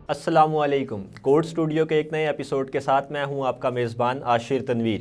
السلام علیکم۔ Court studio کے ایک نئے ایپیسوڈ کے ساتھ میں ہوں آپ کا میزبان عاشر تنویر۔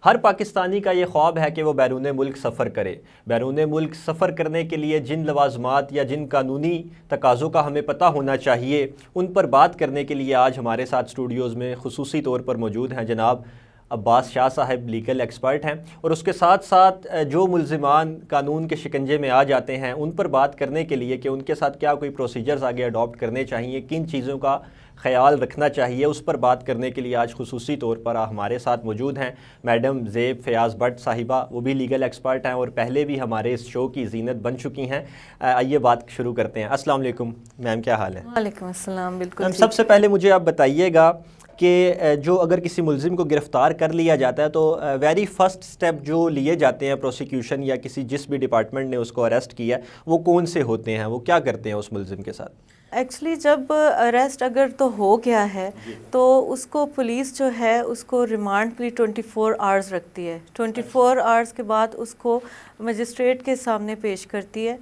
ہر پاکستانی کا یہ خواب ہے کہ وہ بیرون ملک سفر کرے۔ بیرون ملک سفر کرنے کے لیے جن لوازمات یا جن قانونی تقاضوں کا ہمیں پتہ ہونا چاہیے، ان پر بات کرنے کے لیے آج ہمارے ساتھ اسٹوڈیوز میں خصوصی طور پر موجود ہیں جناب عباس شاہ صاحب، لیگل ایکسپرٹ ہیں، اور اس کے ساتھ ساتھ جو ملزمان قانون کے شکنجے میں آ جاتے ہیں ان پر بات کرنے کے لیے کہ ان کے ساتھ کیا کوئی پروسیجرز آگے اڈاپٹ کرنے چاہیے، کن چیزوں کا خیال رکھنا چاہیے، اس پر بات کرنے کے لیے آج خصوصی طور پر ہمارے ساتھ موجود ہیں میڈم زیب فیاض بٹ صاحبہ۔ وہ بھی لیگل ایکسپرٹ ہیں اور پہلے بھی ہمارے اس شو کی زینت بن چکی ہیں۔ آئیے بات شروع کرتے ہیں۔ السلام علیکم میم، کیا حال ہے؟ وعلیکم السلام۔ بالکل سب سے پہلے مجھے آپ بتائیے گا کہ جو اگر کسی ملزم کو گرفتار کر لیا جاتا ہے تو ویری فرسٹ سٹیپ جو لیے جاتے ہیں پروسیکیوشن یا جس بھی ڈپارٹمنٹ نے اس کو اریسٹ کیا ہے، وہ کون سے ہوتے ہیں؟ وہ کیا کرتے ہیں اس ملزم کے ساتھ؟ ایکچولی جب اریسٹ اگر تو ہو گیا ہے تو اس کو پولیس جو ہے اس کو ریمانڈ کے لیے 24 آورز رکھتی ہے۔ 24 آورز کے بعد اس کو مجسٹریٹ کے سامنے پیش کرتی ہے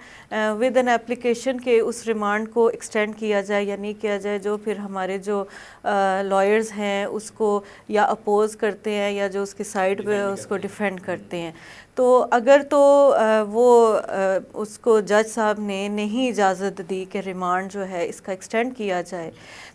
ود این اپلیکیشن کہ اس ریمانڈ کو ایکسٹینڈ کیا جائے یا نہیں کیا جائے۔ جو پھر ہمارے جو لائرز ہیں اس کو یا اپوز کرتے ہیں یا جو اس کے سائڈ پہ اس کو ڈیفینڈ کرتے ہیں۔ تو اگر تو وہ اس کو جج صاحب نے نہیں اجازت دی کہ ریمانڈ جو ہے اس کا ایکسٹینڈ کیا جائے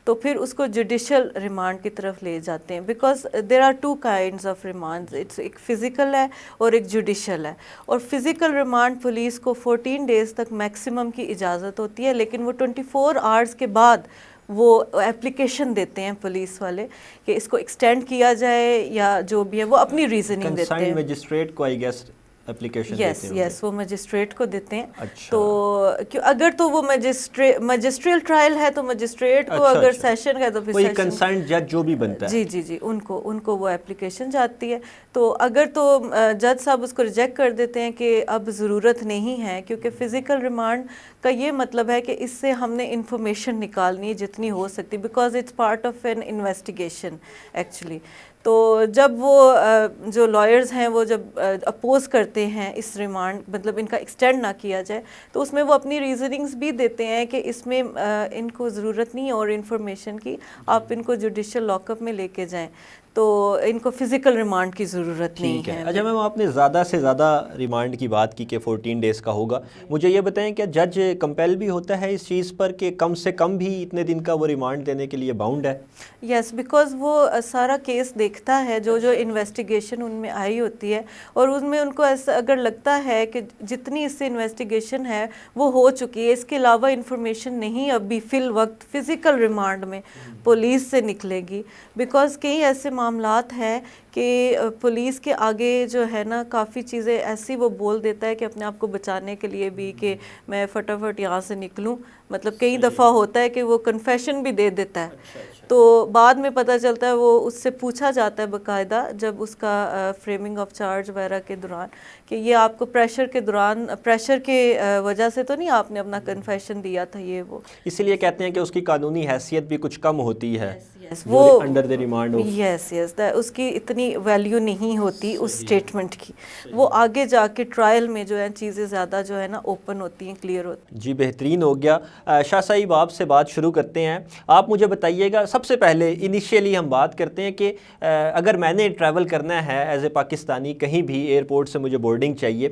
تو پھر اس کو جوڈیشل ریمانڈ کی طرف لے جاتے ہیں، because there are two kinds of remand, ایک فزیکل ہے اور ایک جوڈیشل ہے۔ اور فزیکل ریمانڈ پولیس کو 14 ڈیز تک میکسیمم کی اجازت ہوتی ہے، لیکن وہ 24 آورز کے بعد وہ ایپلیکیشن دیتے ہیں پولیس والے کہ اس کو ایکسٹینڈ کیا جائے یا جو بھی ہے وہ اپنی ریزننگ دیتے ہیں۔ مجسٹریٹ کو آئی گیس اپلیکیشن دیتے ہیں؟ یس وہ مجسٹریٹ کو دیتے ہیں۔ اچھا۔ تو اگر تو وہ مجسٹریل ٹرائل ہے تو مجسٹریٹ کو، اگر سیشن ہے تو پھر کوئی کنسرن جج جو بھی بنتا ہے، جی ان کو وہ اپلیکیشن جاتی ہے۔ تو اگر تو جج صاحب اس کو ریجیکٹ کر دیتے ہیں کہ اب ضرورت نہیں ہے، کیونکہ فزیکل ریمانڈ کا یہ مطلب ہے کہ اس سے ہم نے انفارمیشن نکالنی ہے جتنی ہو سکتی، because it's part of an investigation actually. تو جب وہ جو لائرز ہیں وہ جب اپوز کرتے ہیں اس ریمانڈ مطلب ان کا ایکسٹینڈ نہ کیا جائے تو اس میں وہ اپنی ریزننگز بھی دیتے ہیں کہ اس میں ان کو ضرورت نہیں ہے اور انفارمیشن کی، آپ ان کو جوڈیشل لاک اپ میں لے کے جائیں، تو ان کو فزیکل ریمانڈ کی ضرورت نہیں ہے۔ اچھا میم، آپ نے زیادہ سے زیادہ ریمانڈ کی بات کی کہ 14 ڈیز کا ہوگا، مجھے یہ بتائیں کہ جج کمپیل بھی ہوتا ہے اس چیز پر کہ کم سے کم بھی اتنے دن کا وہ ریمانڈ دینے کے لیے باؤنڈ ہے؟ یس، بیکاز وہ سارا کیس دیکھتا ہے جو انویسٹیگیشن ان میں آئی ہوتی ہے، اور ان میں ان کو ایسا اگر لگتا ہے کہ جتنی اس سے انویسٹیگیشن ہے وہ ہو چکی ہے، اس کے علاوہ انفارمیشن نہیں ابھی فی الوقت فزیکل ریمانڈ میں پولیس سے نکلے گی، بیکاز کئی ایسے معاملات ہیں کہ پولیس کے آگے جو ہے نا کافی چیزیں ایسی وہ بول دیتا ہے کہ اپنے آپ کو بچانے کے لیے بھی کہ میں فٹافٹ یہاں سے نکلوں، مطلب کئی دفعہ ہوتا ہے کہ وہ کنفیشن بھی دے دیتا ہے، تو بعد میں پتہ چلتا ہے وہ اس سے پوچھا جاتا ہے باقاعدہ جب اس کا فریمنگ آف چارج وغیرہ کے دوران کہ یہ آپ کو پریشر کے وجہ سے تو نہیں آپ نے اپنا کنفیشن دیا تھا، یہ وہ اسی لیے کہتے ہیں کہ اس کی قانونی حیثیت بھی کچھ کم ہوتی ہے وہ انڈر دی ریمانڈ۔ یس اس کی اتنی ویلیو نہیں ہوتی اس اسٹیٹمنٹ کی، وہ آگے جا کے ٹرائل میں جو ہے چیزیں زیادہ جو ہے نا اوپن ہوتی ہیں، کلیئر ہوتی ہیں۔ جی بہترین ہو گیا۔ شاہ صاحب آپ سے بات شروع کرتے ہیں۔ آپ مجھے بتائیے گا، سب سے پہلے انیشیلی ہم بات کرتے ہیں کہ اگر میں نے ٹریول کرنا ہے ایز اے پاکستانی کہیں بھی، ایئرپورٹ سے مجھے بورڈنگ چاہیے،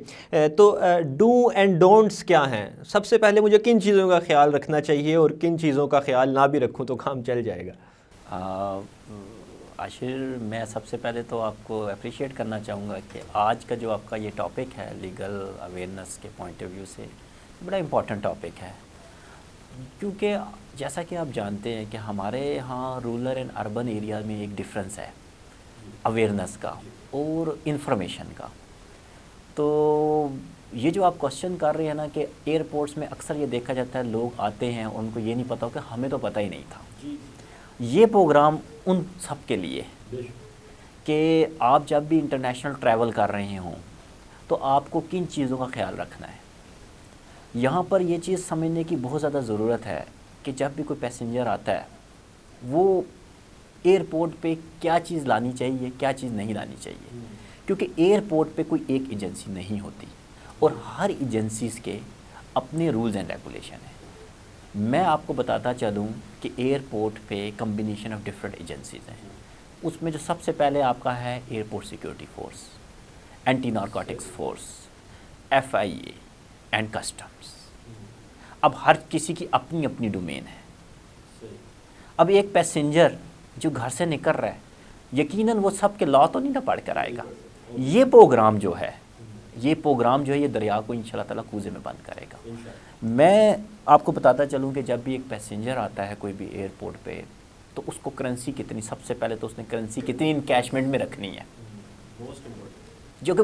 تو ڈو اینڈ ڈونٹس کیا ہیں؟ سب سے پہلے مجھے کن چیزوں کا خیال رکھنا چاہیے اور کن چیزوں کا خیال نہ بھی رکھوں تو کام چل جائے گا؟ عاشر، میں سب سے پہلے تو آپ کو اپریشیٹ کرنا چاہوں گا کہ آج کا جو آپ کا یہ ٹاپک ہے لیگل اویئرنیس کے پوائنٹ آف ویو سے بڑا امپورٹنٹ ٹاپک ہے، کیونکہ جیسا کہ آپ جانتے ہیں کہ ہمارے ہاں رورل اینڈ اربن ایریا میں ایک ڈفرینس ہے اویئرنیس کا اور انفارمیشن کا۔ تو یہ جو آپ کوشچن کر رہے ہیں نا کہ ایئرپورٹس میں اکثر یہ دیکھا جاتا ہے لوگ آتے ہیں ان کو یہ نہیں پتا ہو کہ ہمیں تو پتہ ہی نہیں تھا۔ یہ پروگرام ان سب کے لیے کہ آپ جب بھی انٹرنیشنل ٹریول کر رہے ہوں تو آپ کو کن چیزوں کا خیال رکھنا ہے۔ یہاں پر یہ چیز سمجھنے کی بہت زیادہ ضرورت ہے کہ جب بھی کوئی پیسنجر آتا ہے وہ ایئرپورٹ پہ کیا چیز لانی چاہیے، کیا چیز نہیں لانی چاہیے، کیونکہ ایئرپورٹ پہ کوئی ایک ایجنسی نہیں ہوتی اور ہر ایجنسیز کے اپنے رولز اینڈ ریگولیشن ہیں۔ میں آپ کو بتاتا چلوں کہ ایئرپورٹ پہ کمبینیشن آف ڈفرینٹ ایجنسیز ہیں. اس میں جو سب سے پہلے آپ کا ہے airport security force, anti narcotics force, FIA and customs. اب ہر کسی کی اپنی اپنی ڈومین ہے. اب ایک پیسنجر جو گھر سے نکل رہا ہے, یقیناً وہ سب کے لا تو نہیں نہ پڑھ کر آئے گا. یہ پروگرام جو ہے یہ دریا کو انشاءاللہ تعالیٰ کوزے میں بند کرے گا. میں آپ کو بتاتا چلوں کہ جب بھی ایک پیسنجر آتا ہے کوئی بھی ایئرپورٹ پہ, تو اس کو کرنسی کتنی, سب سے پہلے تو اس نے کرنسی کتنی انکیشمنٹ میں رکھنی ہے, جو کہ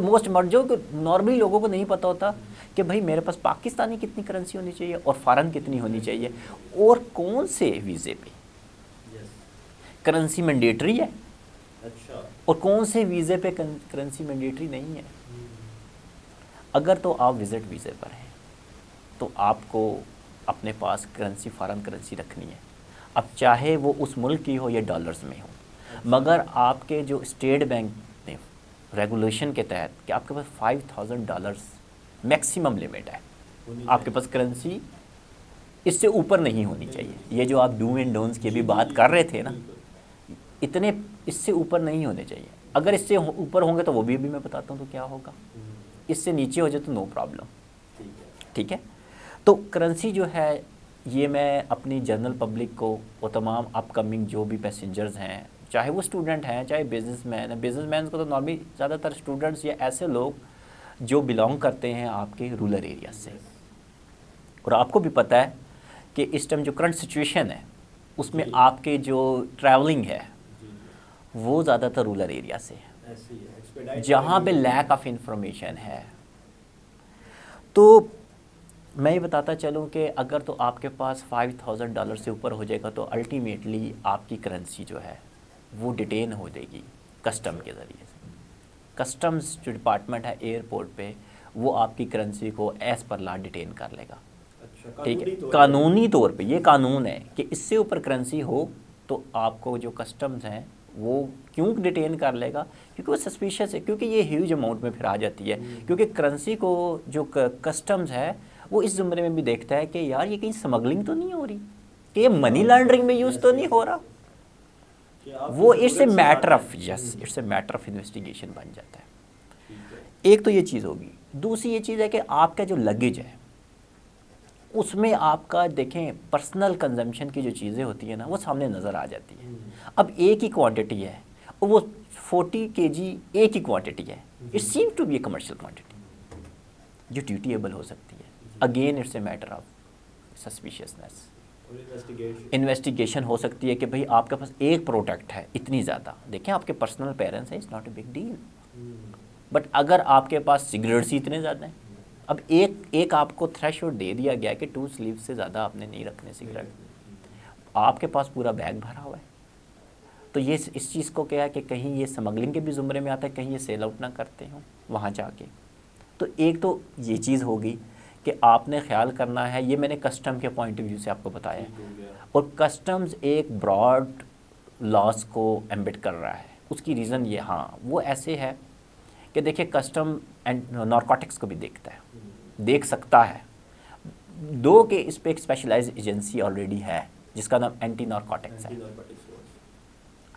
جو کہ نارملی لوگوں کو نہیں پتہ ہوتا کہ بھائی میرے پاس پاکستانی کتنی کرنسی ہونی چاہیے اور فارن کتنی ہونی چاہیے, اور کون سے ویزے پہ کرنسی مینڈیٹری ہے اور کون سے ویزے پہ کرنسی مینڈیٹری نہیں ہے. اگر تو آپ وزٹ ویزے پر ہیں تو آپ کو اپنے پاس کرنسی, فارن کرنسی رکھنی ہے. اب چاہے وہ اس ملک کی ہو یا ڈالرز میں ہو, مگر آپ کے جو اسٹیٹ بینک نے ریگولیشن کے تحت کہ آپ کے پاس $5,000 میکسیمم لمٹ ہے, آپ کے پاس کرنسی اس سے اوپر نہیں ہونی چاہیے. یہ جو آپ ڈو اینڈ ڈونٹس کی بھی بات کر رہے تھے نا, اتنے اس سے اوپر نہیں ہونے چاہیے. اگر اس سے اوپر ہوں گے تو وہ بھی میں بتاتا ہوں تو کیا ہوگا. اس سے نیچے ہو جائے تو نو پرابلم. ٹھیک ہے, تو کرنسی جو ہے یہ میں اپنی جنرل پبلک کو اور تمام اپ کمنگ جو بھی پیسنجرز ہیں, چاہے وہ اسٹوڈنٹ ہیں چاہے بزنس مین ہیں, بزنس مین کو تو نارملی زیادہ تر اسٹوڈنٹس یا ایسے لوگ جو بلانگ کرتے ہیں آپ کے رورل ایریا سے. اور آپ کو بھی پتہ ہے کہ اس ٹائم جو کرنٹ سچویشن ہے اس میں آپ کے جو ٹریولنگ ہے وہ زیادہ تر رورل ایریا سے ہے, جہاں پہ لیک آف انفارمیشن ہے. تو میں یہ بتاتا چلوں کہ اگر تو آپ کے پاس $5,000 سے اوپر ہو جائے گا تو الٹیمیٹلی آپ کی کرنسی جو ہے وہ ڈیٹین ہو جائے گی کسٹم کے ذریعے سے. کسٹمز جو ڈپارٹمنٹ ہے ایئرپورٹ پہ وہ آپ کی کرنسی کو ایز پر لا ڈیٹین کر لے گا. ٹھیک ہے, قانونی طور پہ یہ قانون ہے کہ اس سے اوپر کرنسی ہو تو آپ کو جو کسٹمز ہیں وہ کیوں ڈیٹین کر لے گا, کیونکہ وہ سسپیشس ہے, کیونکہ یہ ہیوج اماؤنٹ میں پھر آ جاتی ہے. کیونکہ کرنسی کو جو کسٹمز ہے وہ اس زمرے میں بھی دیکھتا ہے کہ یار یہ کہیں سمگلنگ تو نہیں ہو رہی, کہ یہ منی لانڈرنگ میں یوز تو نہیں ہو رہا. وہ it's a matter of investigation بن جاتا ہے. ایک تو یہ چیز ہوگی. دوسری یہ چیز ہے کہ آپ کا جو لگیج ہے اس میں آپ کا دیکھیں پرسنل کنزمپشن کی جو چیزیں ہوتی ہیں نا وہ سامنے نظر آ جاتی ہیں. اب ایک ہی کوانٹٹی ہے اور وہ 40 kg ایک ہی کوانٹٹی ہے. It seem to be a commercial quantity جو ڈیوٹیبل ہو سکتی ہے. Again it's a matter of suspiciousness. Investigation ہو سکتی ہے کہ بھئی آپ کے پاس ایک پروڈکٹ ہے اتنی زیادہ, دیکھیں آپ کے پرسنل پیرنٹس ہیں, it's not a big deal. But اگر آپ کے پاس سگریٹس ہی اتنے زیادہ ہیں, اب ایک آپ کو تھریش ہولڈ دے دیا گیا کہ 2 سلیو سے زیادہ آپ نے نہیں رکھنے سگریٹ, آپ کے پاس پورا بیگ بھرا ہوا ہے, تو یہ اس چیز کو کیا ہے کہ کہیں یہ سمگلنگ کے بھی زمرے میں آتا ہے, کہیں یہ سیل آؤٹ نہ کرتے ہوں وہاں جا کے. تو ایک تو یہ چیز ہوگی کہ آپ نے خیال کرنا ہے, یہ میں نے کسٹم کے پوائنٹ آف ویو سے آپ کو بتایا ہے. اور کسٹمز ایک براڈ لاس کو ایمبٹ کر رہا ہے. اس کی ریزن یہ ہاں وہ ایسے ہے کہ دیکھیں کسٹم اینڈ نارکوٹکس کو بھی دیکھتا ہے, دیکھ سکتا ہے. دو کہ اس پہ ایک اسپیشلائز ایجنسی آلریڈی ہے جس کا نام اینٹی نارکوٹکس ہے.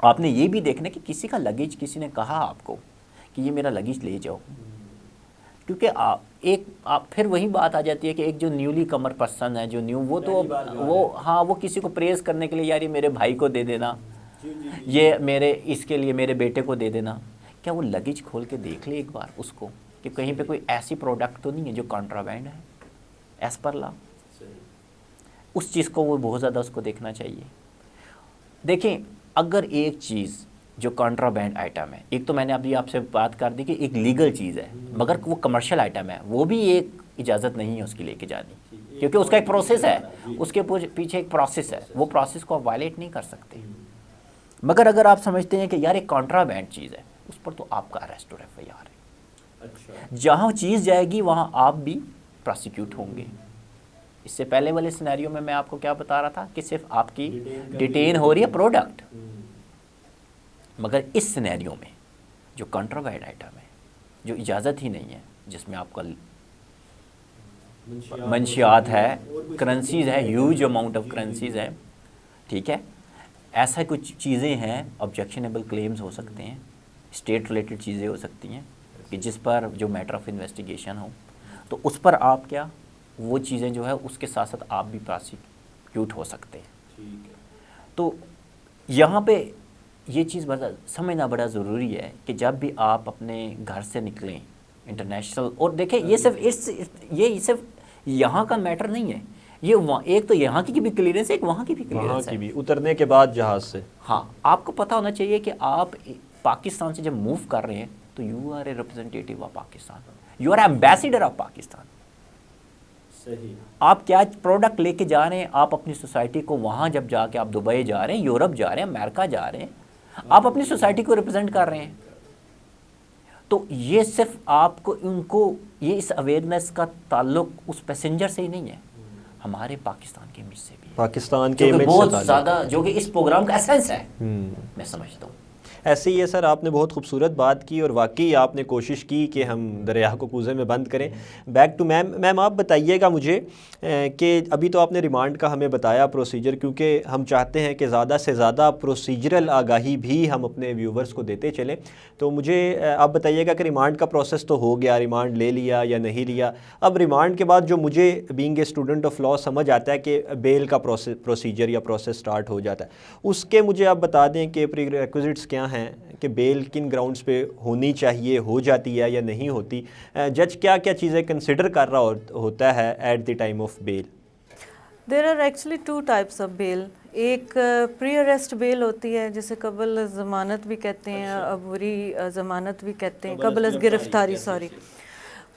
آپ نے یہ بھی دیکھنا کہ کسی کا لگیج کسی نے کہا آپ کو کہ یہ میرا لگیج لے جاؤ, کیونکہ پھر وہی بات آ جاتی ہے کہ ایک جو نیولی کمر پرسن ہے جو نیو وہ کسی کو پریز کرنے کے لیے یار یہ میرے بھائی کو دے دینا, یہ اس کے لیے میرے بیٹے کو دے دینا. کیا وہ لگیج کھول کے دیکھ لے ایک بار اس کو کہ کہیں پہ کوئی ایسی پروڈکٹ تو نہیں ہے جو کانٹرابینڈ ہے ایز پر لا. اس چیز کو وہ بہت زیادہ اس کو دیکھنا چاہیے. دیکھیں اگر ایک چیز جو کانٹرابینڈ آئٹم ہے, ایک تو میں نے ابھی آپ سے بات کر دی کہ ایک لیگل چیز ہے مگر وہ کمرشل آئٹم ہے, وہ بھی ایک اجازت نہیں ہے اس کی لے کے جانی, کیونکہ اس کا ایک پروسیس ہے, اس کے پیچھے ایک پروسیس ہے, وہ پروسیس کو آپ وائلیٹ نہیں کر سکتے. مگر اگر آپ سمجھتے ہیں کہ یار ایک کانٹرابینڈ چیز ہے اس پر تو آپ کا اریسٹ اور FIR ہے. جہاں چیز جائے گی وہاں آپ بھی پراسیکیوٹ ہوں گے. اس سے پہلے والے سینیریو میں آپ کو کیا بتا رہا تھا کہ صرف آپ کی ڈیٹین ہو رہی ہے پروڈکٹ, مگر اس سینیریو میں جو کنٹرابینڈ آئٹم ہے جو اجازت ہی نہیں ہے, جس میں آپ کا منشیات ہے, کرنسیز ہے, ہیوج اماؤنٹ آف کرنسیز ہے, ٹھیک ہے. ایسا کچھ چیزیں ہیں, آبجیکشنیبل کلیمز ہو سکتے ہیں, اسٹیٹ ریلیٹڈ چیزیں ہو سکتی ہیں کہ جس پر جو میٹر آف انویسٹیگیشن ہو, تو اس پر آپ کیا وہ چیزیں جو ہے اس کے ساتھ ساتھ آپ بھی پراسیکیوٹ ہو سکتے ہیں. تو یہاں پہ یہ چیز بڑا سمجھنا بڑا ضروری ہے کہ جب بھی آپ اپنے گھر سے نکلیں انٹرنیشنل, اور دیکھیں یہ صرف یہاں کا میٹر نہیں ہے, یہ ایک تو یہاں کی بھی کلیئرنس ہے, ایک وہاں کی بھی کلیئرنس ہے, اترنے کے بعد جہاز سے. ہاں, آپ کو پتہ ہونا چاہیے کہ آپ پاکستان سے جب موو کر رہے ہیں تو you are a representative of Pakistan, you are ambassador of Pakistan. آپ کیا پروڈکٹ لے کے جا رہے ہیں, آپ اپنی سوسائٹی کو وہاں جب جا کے آپ دبئی جا رہے ہیں, یورپ جا رہے ہیں, امریکہ جا رہے ہیں, آپ اپنی سوسائٹی کو ریپرزینٹ کر رہے ہیں. تو یہ صرف آپ کو ان کو یہ اس اویئرنیس کا تعلق اس پیسنجر سے ہی نہیں ہے, ہمارے پاکستان کے امیج سے بھی ہے, پاکستان کے جو کہ امیج سے بہت زیادہ, جو کہ اس پروگرام کا ایسنس ہے, میں سمجھتا ہوں. ایسے ہی ہے سر, آپ نے بہت خوبصورت بات کی اور واقعی آپ نے کوشش کی کہ ہم دریا کو کوزے میں بند کریں. بیک ٹو میم آپ بتائیے گا مجھے کہ ابھی تو آپ نے ریمانڈ کا ہمیں بتایا پروسیجر, کیونکہ ہم چاہتے ہیں کہ زیادہ سے زیادہ پروسیجرل آگاہی بھی ہم اپنے ویورز کو دیتے چلیں. تو مجھے آپ بتائیے گا کہ ریمانڈ کا پروسیس تو ہو گیا, ریمانڈ لے لیا یا نہیں لیا. اب ریمانڈ کے بعد جو مجھے being a student of law سمجھ آتا ہے کہ بیل کا پروسیجر یا پروسیس سٹارٹ ہو جاتا ہے, اس کے مجھے آپ بتا دیں کہ پری ریکوزٹس کیا ہیں, کہ بیل کن گراؤنڈز پہ ہونی چاہیے, ہو جاتی ہے یا نہیں ہوتی, جج کیا کیا چیزیں کنسیڈر کر رہا ہوتا ہے at the time of bail. There are actually 2 types of bail. ایک پری اریسٹ بیل ہوتی ہے جسے قبل از ضمانت بھی کہتے ہیں, عبوری ضمانت بھی کہتے ہیں, قبل از گرفتاری, سوری.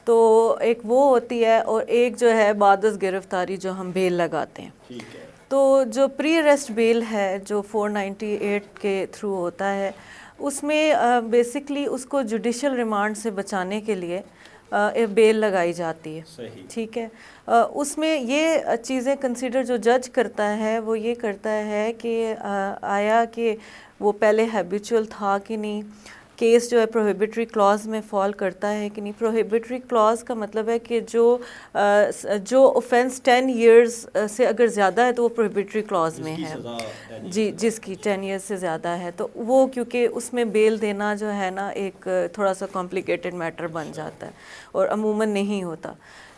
تو ایک وہ ہوتی ہے, اور ایک جو ہے بعد از گرفتاری جو ہم بیل لگاتے ہیں. تو جو پری اریسٹ بیل ہے جو 498 کے تھرو ہوتا ہے, اس میں بیسکلی اس کو جوڈیشل ریمانڈ سے بچانے کے لیے بیل لگائی جاتی ہے, ٹھیک ہے. اس میں یہ چیزیں کنسیڈر جو جج کرتا ہے وہ یہ کرتا ہے کہ آیا کہ وہ پہلے ہیبیچول تھا کہ نہیں, کیس جو ہے پروہیبیٹری کلاز میں فال کرتا ہے کہ نہیں. پروہیبیٹری کلاز کا مطلب ہے کہ جو اوفینس 10 years سے اگر زیادہ ہے تو وہ پروہیبیٹری کلاز میں ہے, جی, جس کی 10 years سے زیادہ ہے, تو وہ کیونکہ اس میں بیل دینا جو ہے نا ایک تھوڑا سا کمپلیکیٹڈ میٹر بن جاتا ہے اور عموماً نہیں ہوتا.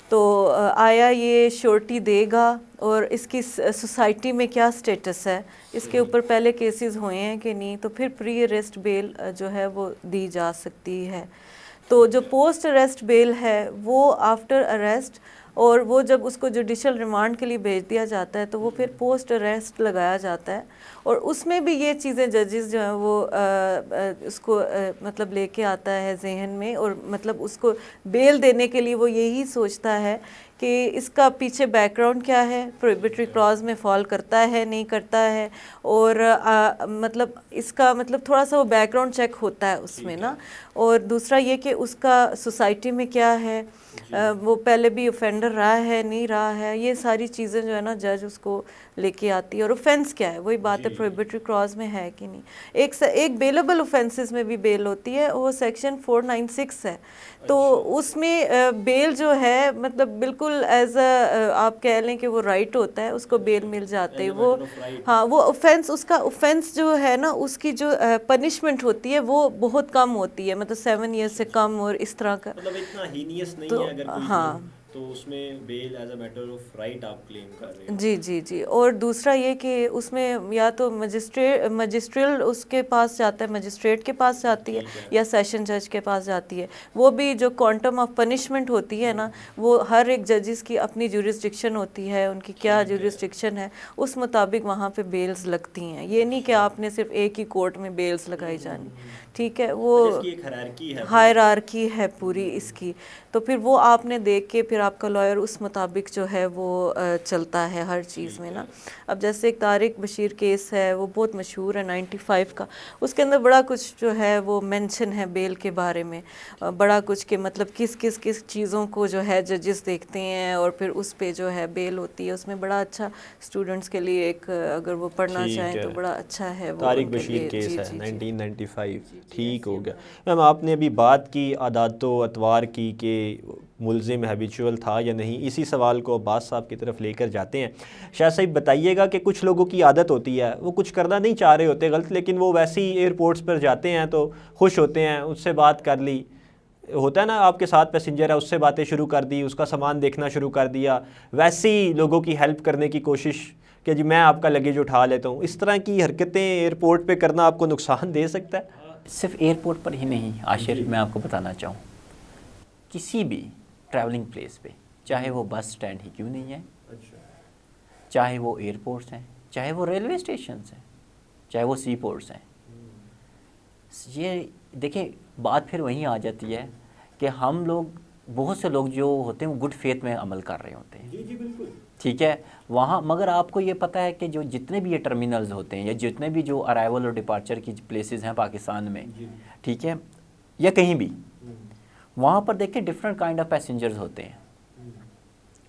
تو آیا یہ شورٹی دے گا, اور اس کی سوسائٹی میں کیا سٹیٹس ہے, اس کے اوپر پہلے کیسز ہوئے ہیں کہ نہیں, تو پھر پری اریسٹ بیل جو ہے وہ دی جا سکتی ہے. تو جو پوسٹ اریسٹ بیل ہے وہ آفٹر اریسٹ, اور وہ جب اس کو جوڈیشل ریمانڈ کے لیے بھیج دیا جاتا ہے تو وہ پھر پوسٹ اریسٹ لگایا جاتا ہے. اور اس میں بھی یہ چیزیں ججز جو ہیں وہ اس کو مطلب لے کے آتا ہے ذہن میں, اور مطلب اس کو بیل دینے کے لیے وہ یہی سوچتا ہے کہ اس کا پیچھے بیک گراؤنڈ کیا ہے, پروہیبیٹری کلاز میں فال کرتا ہے نہیں کرتا ہے, اور مطلب اس کا مطلب تھوڑا سا وہ بیک گراؤنڈ چیک ہوتا ہے اس میں نا. اور دوسرا یہ کہ اس کا سوسائٹی میں کیا ہے, وہ پہلے بھی اوفینڈر رہا ہے نہیں رہا ہے, یہ ساری چیزیں جو ہے نا جج اس کو لے کے آتی ہے. اور اوفینس کیا ہے, وہی بات ہے پروہیبیٹری کلاز میں ہے کہ نہیں. ایک بیلیبل اوفینسز میں بھی بیل ہوتی ہے, وہ سیکشن 496 ہے. تو اس میں بیل جو ہے مطلب بالکل ایز آپ کہہ لیں کہ وہ رائٹ ہوتا ہے, اس کو بیل مل جاتے. وہ ہاں, وہ اوفینس, اس کا اوفینس جو ہے نا اس کی جو پنشمنٹ ہوتی ہے وہ بہت کم ہوتی ہے, مطلب 7 years سے کم, اور اس طرح کا, مطلب اتنا ہینیس نہیں ہے اگر کوئی, ہاں, تو اس میں bail is a matter of right آپ کلیم کر رہے ہیں. جی جی جی. اور دوسرا یہ کہ اس میں یا تو مجسٹریل اس کے پاس جاتا ہے, مجسٹریٹ کے پاس جاتی ہے, یا سیشن جج کے پاس جاتی ہے. وہ بھی جو کوانٹم آف پنشمنٹ ہوتی ہے نا, وہ ہر ایک ججز کی اپنی جورسڈکشن ہوتی ہے, ان کی کیا جورسڈکشن ہے اس مطابق وہاں پہ بیلز لگتی ہیں. یہ نہیں کہ آپ نے صرف ایک ہی کورٹ میں بیلز لگائی جانی, ٹھیک ہے. وہ ہائرارکی ہے پوری اس کی. تو پھر وہ آپ نے دیکھ کے پھر آپ کا لائر اس مطابق جو ہے وہ چلتا ہے ہر چیز میں نا. اب جیسے ایک طارق بشیر کیس ہے, وہ بہت مشہور ہے 95 کا, اس کے اندر بڑا کچھ جو ہے وہ مینشن ہے بیل کے بارے میں, بڑا کچھ کہ مطلب کس چیزوں کو جو ہے ججز دیکھتے ہیں, اور پھر اس پہ جو ہے بیل ہوتی ہے. اس میں بڑا اچھا اسٹوڈنٹس کے لیے ایک اگر وہ پڑھنا چاہیں تو بڑا اچھا ہے. طارق بشیر کیس ہے 1995, ٹھیک ہو گیا. میم آپ نے ابھی بات کی عادات و اطوار کی کہ ملزم ہیبیچول تھا یا نہیں، اسی سوال کو عباس صاحب کی طرف لے کر جاتے ہیں۔ شاہ صاحب بتائیے گا کہ کچھ لوگوں کی عادت ہوتی ہے، وہ کچھ کرنا نہیں چاہ رہے ہوتے غلط، لیکن وہ ویسے ہی ایئرپورٹس پر جاتے ہیں تو خوش ہوتے ہیں، اس سے بات کر لی، ہوتا ہے نا آپ کے ساتھ پیسنجر ہے، اس سے باتیں شروع کر دی، اس کا سامان دیکھنا شروع کر دیا، ویسے ہی لوگوں کی ہیلپ کرنے کی کوشش کہ جی میں آپ کا لگیج اٹھا لیتا ہوں، اس طرح کی حرکتیں ایئرپورٹ پہ کرنا آپ کو نقصان دے سکتا ہے؟ صرف ایئرپورٹ پر ہی نہیں عاشر، میں آپ کو بتانا چاہوں کسی بھی ٹریولنگ پلیس پہ، چاہے وہ بس سٹینڈ ہی کیوں نہیں ہے، چاہے وہ ایئرپورٹس ہیں، چاہے وہ ریلوے اسٹیشنز ہیں، چاہے وہ سی پورٹس ہیں، یہ دیکھیں بات پھر وہیں آ جاتی ہے کہ ہم لوگ، بہت سے لوگ جو ہوتے ہیں وہ گڈ فیتھ میں عمل کر رہے ہوتے ہیں، جی بالکل ٹھیک ہے وہاں، مگر آپ کو یہ پتہ ہے کہ جو جتنے بھی یہ ٹرمینلز ہوتے ہیں یا جتنے بھی جو ارائیول اور ڈپارچر کی پلیسز ہیں پاکستان میں، ٹھیک ہے یا کہیں بھی، وہاں پر دیکھیں ڈفرینٹ کائنڈ آف پیسنجرز ہوتے ہیں۔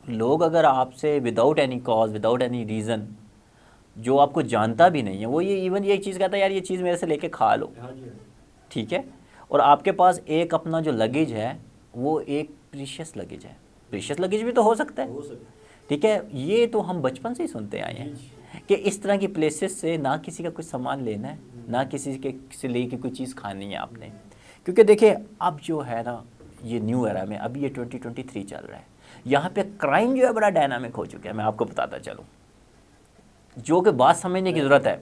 لوگ اگر آپ سے without any cause, without any reason, جو آپ کو جانتا بھی نہیں ہے، وہ یہ ایون یہ چیز کہتا ہے یار یہ چیز میرے سے لے کے کھا لو، ٹھیک ہے، اور آپ کے پاس ایک اپنا جو لگیج ہے وہ ایک پریشیس لگیج ہے، پریشیس لگیج بھی تو ہو سکتا ہے، ٹھیک ہے، یہ تو ہم بچپن سے ہی سنتے آئے ہیں کہ اس طرح کی پلیسز سے نہ کسی کا کچھ سامان لینا ہے، نہ کسی سے لے کے کوئی چیز کھانی ہے آپ نے، کیونکہ دیکھیں اب جو ہے نا یہ نیو ایرا میں، ابھی یہ 2023 چل رہا ہے، یہاں پہ کرائم جو ہے بڑا ڈائنامک ہو چکا ہے، میں آپ کو بتاتا چلوں، جو کہ بات سمجھنے کی ضرورت ہے۔